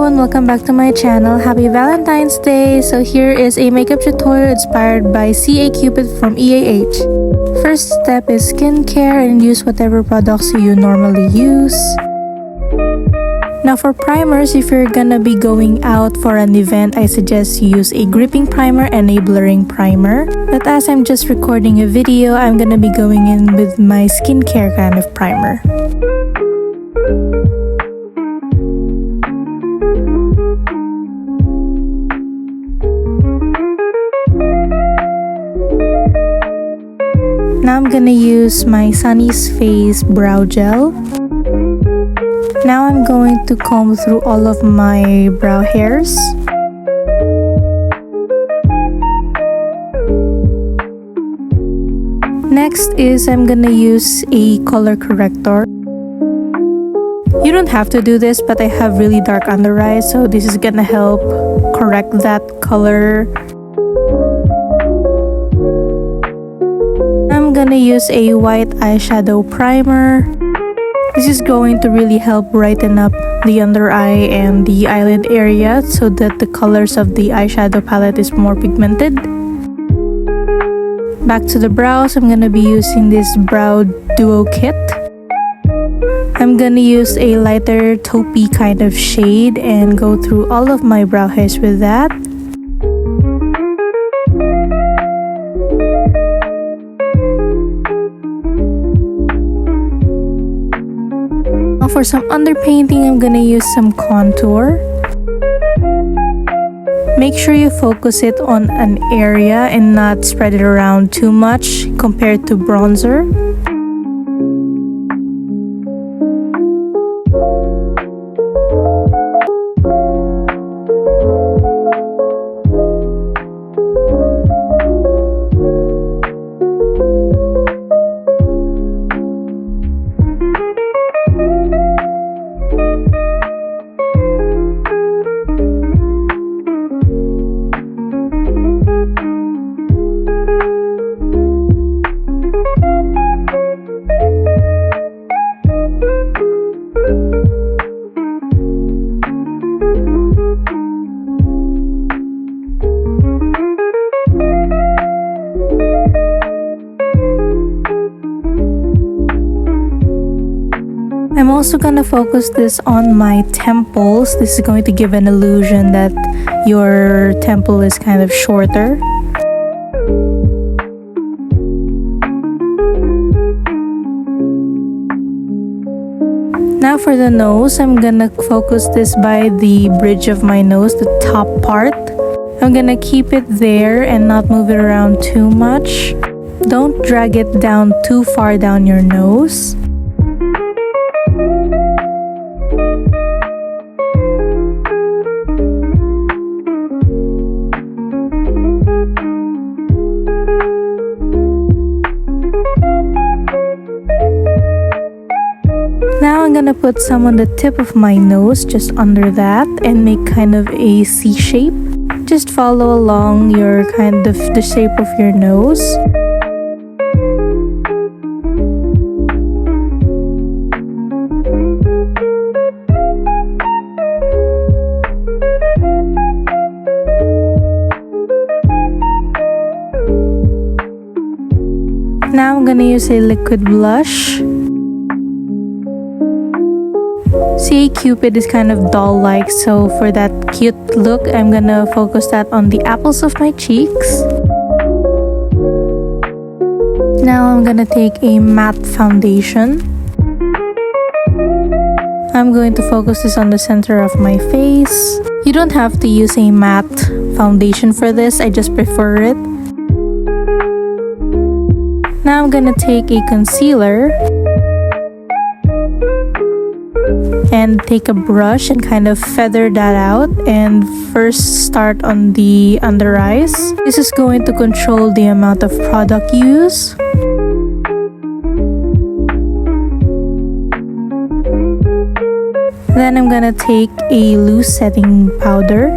everyone, welcome back to my channel. Happy Valentine's Day! So here is a makeup tutorial inspired by Cupid from EAH. First step is skincare and use whatever products you normally use. Now for primers, if you're gonna be going out for an event, I suggest you use a gripping primer and a blurring primer. But as I'm just recording a video, I'm gonna be going in with my skincare kind of primer. Now I'm gonna use my Sunny's Face brow gel. Now I'm going to comb through all of my brow hairs. Next is I'm gonna use a color corrector. You don't have to do this, but I have really dark under eyes, so this is gonna help correct that color. I'm gonna use a white eyeshadow primer. This is going to really help brighten up the under eye and the eyelid area so that the colors of the eyeshadow palette is more pigmented. Back to the brows, I'm gonna be using this brow duo kit. I'm gonna use a lighter taupey kind of shade and go through all of my brow hairs with that. For some underpainting, I'm gonna use some contour. Make sure you focus it on an area and not spread it around too much compared to bronzer. I'm also gonna focus this on my temples. This is going to give an illusion that your temple is kind of shorter. Now for the nose, I'm gonna focus this by the bridge of my nose, the top part. I'm gonna keep it there and not move it around too much. Don't drag it down too far down your nose. Now I'm gonna put some on the tip of my nose, just under that, and make kind of a C shape. Just follow along your kind of the shape of your nose. Now I'm gonna use a liquid blush. Cupid is kind of doll-like, so for that cute look, I'm gonna focus that on the apples of my cheeks. Now I'm gonna take a matte foundation. I'm going to focus this on the center of my face. You don't have to use a matte foundation for this, I just prefer it. Now I'm gonna take a concealer and take a brush and kind of feather that out, and first start on the under eyes. This is going to control the amount of product you use. Then I'm gonna take a loose setting powder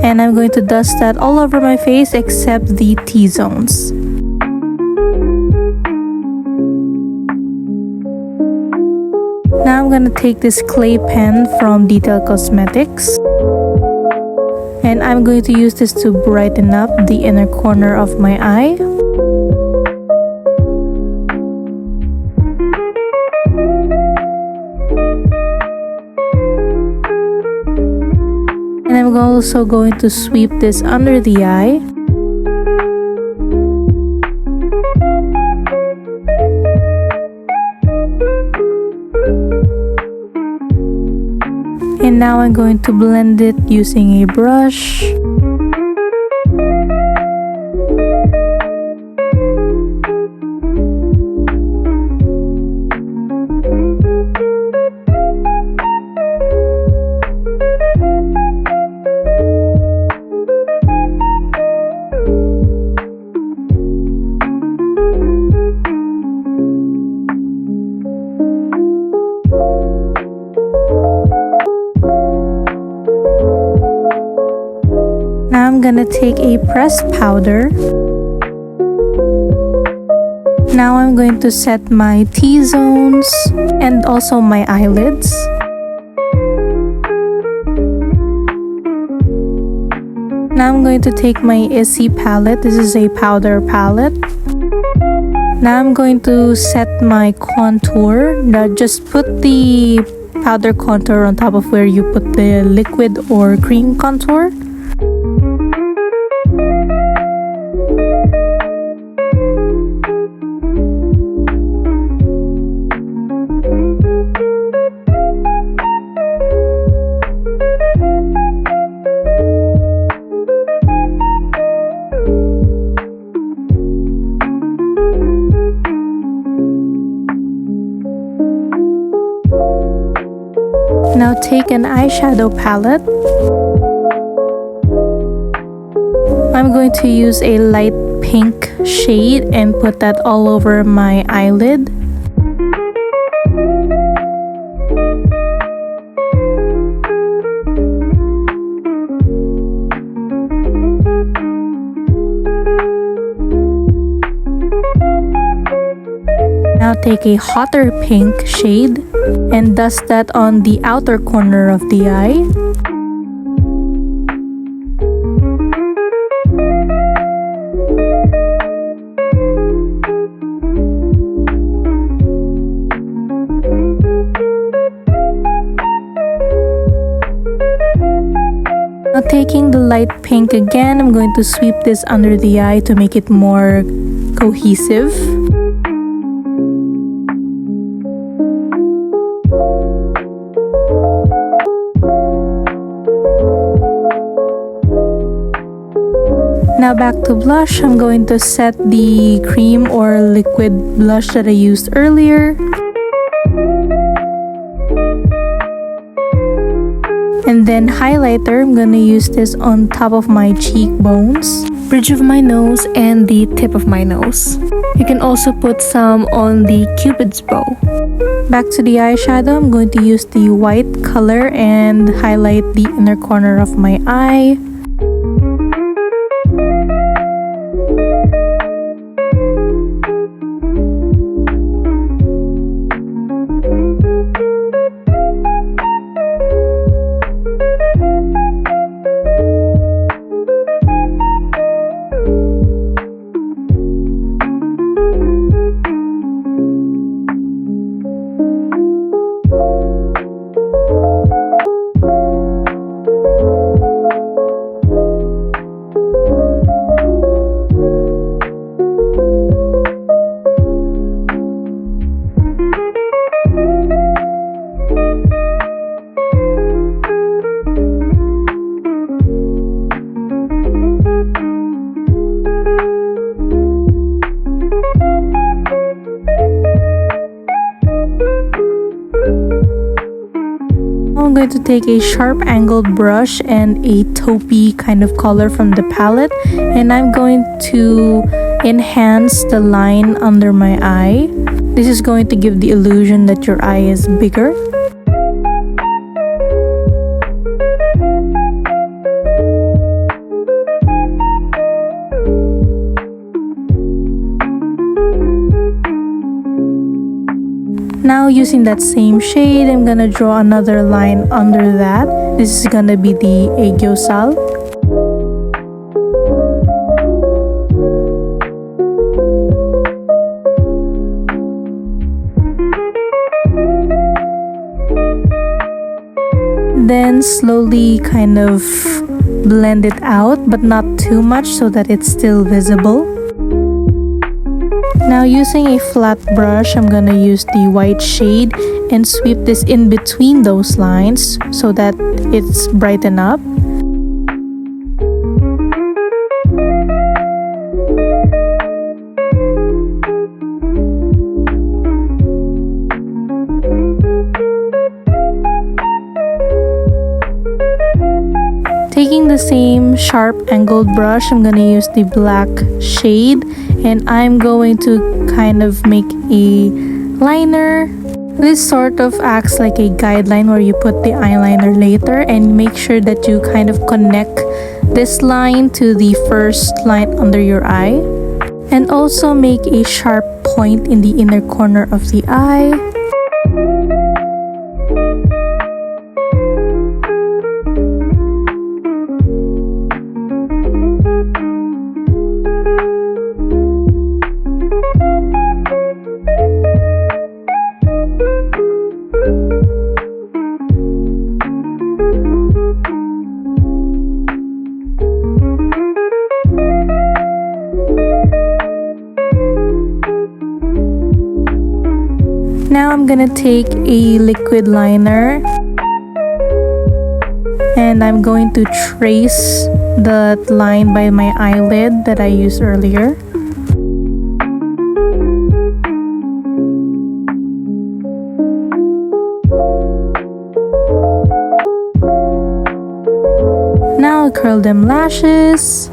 and I'm going to dust that all over my face except the T-zones. Now I'm gonna take this clay pen from Detail Cosmetics, and I'm going to use this to brighten up the inner corner of my eye. And I'm also going to sweep this under the eye. And now I'm going to blend it using a brush. Now I'm gonna take a pressed powder. Now I'm going to set my T-zones and also my eyelids. Now I'm going to take my Issey palette. This is a powder palette. Now I'm going to set my contour. Now just put the powder contour on top of where you put the liquid or cream contour. Now take an eyeshadow palette. I'm going to use a light pink shade and put that all over my eyelid. Now take a hotter pink shade and dust that on the outer corner of the eye. Now taking the light pink again, I'm going to sweep this under the eye to make it more cohesive. Now back to blush, I'm going to set the cream or liquid blush that I used earlier. And then highlighter, I'm gonna use this on top of my cheekbones, bridge of my nose, and the tip of my nose. You can also put some on the Cupid's bow. Back to the eyeshadow, I'm going to use the white color and highlight the inner corner of my eye. I'm going to take a sharp angled brush and a taupey kind of color from the palette, and I'm going to enhance the line under my eye. This is going to give the illusion that your eye is bigger. Now using that same shade, I'm gonna draw another line under that. This is gonna be the aegyosal. Then slowly kind of blend it out, but not too much so that it's still visible. Now using a flat brush, I'm gonna use the white shade and sweep this in between those lines so that it's brightened up. Taking the same sharp angled brush, I'm gonna use the black shade and I'm going to kind of make a liner. This sort of acts like a guideline where you put the eyeliner later, and make sure that you kind of connect this line to the first line under your eye, and also make a sharp point in the inner corner of the eye. Now I'm gonna take a liquid liner and I'm going to trace the line by my eyelid that I used earlier. Now I'll curl them lashes.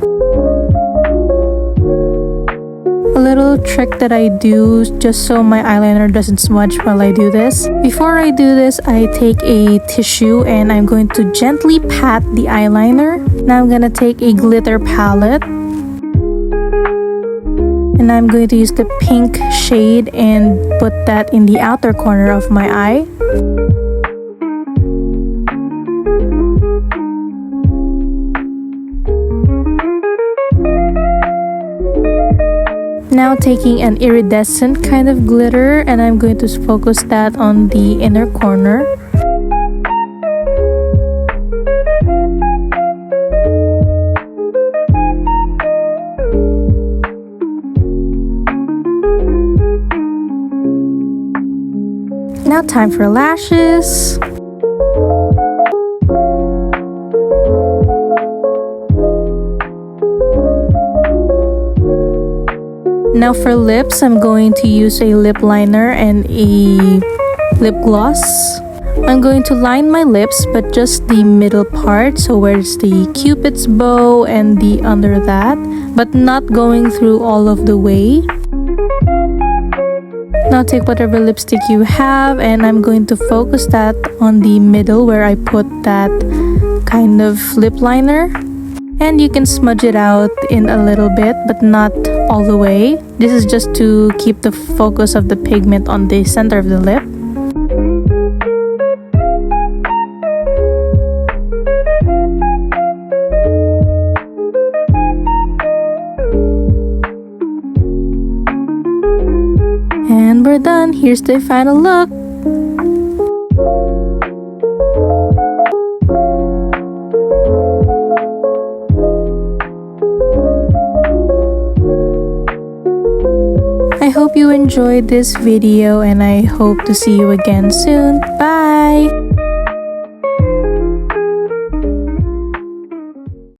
A little trick that I do just so my eyeliner doesn't smudge while I do this. Before I do this, I take a tissue and I'm going to gently pat the eyeliner. Now I'm gonna take a glitter palette and I'm going to use the pink shade and put that in the outer corner of my eye. Now taking an iridescent kind of glitter and I'm going to focus that on the inner corner. Now time for lashes. Now for lips, I'm going to use a lip liner and a lip gloss. I'm going to line my lips, but just the middle part, so where's the Cupid's bow and the under that, but not going through all of the way. Now take whatever lipstick you have and I'm going to focus that on the middle where I put that kind of lip liner. And you can smudge it out in a little bit, but not all the way. This is just to keep the focus of the pigment on the center of the lip. And we're done. Here's the final look. I hope you enjoyed this video and I hope to see you again soon. Bye!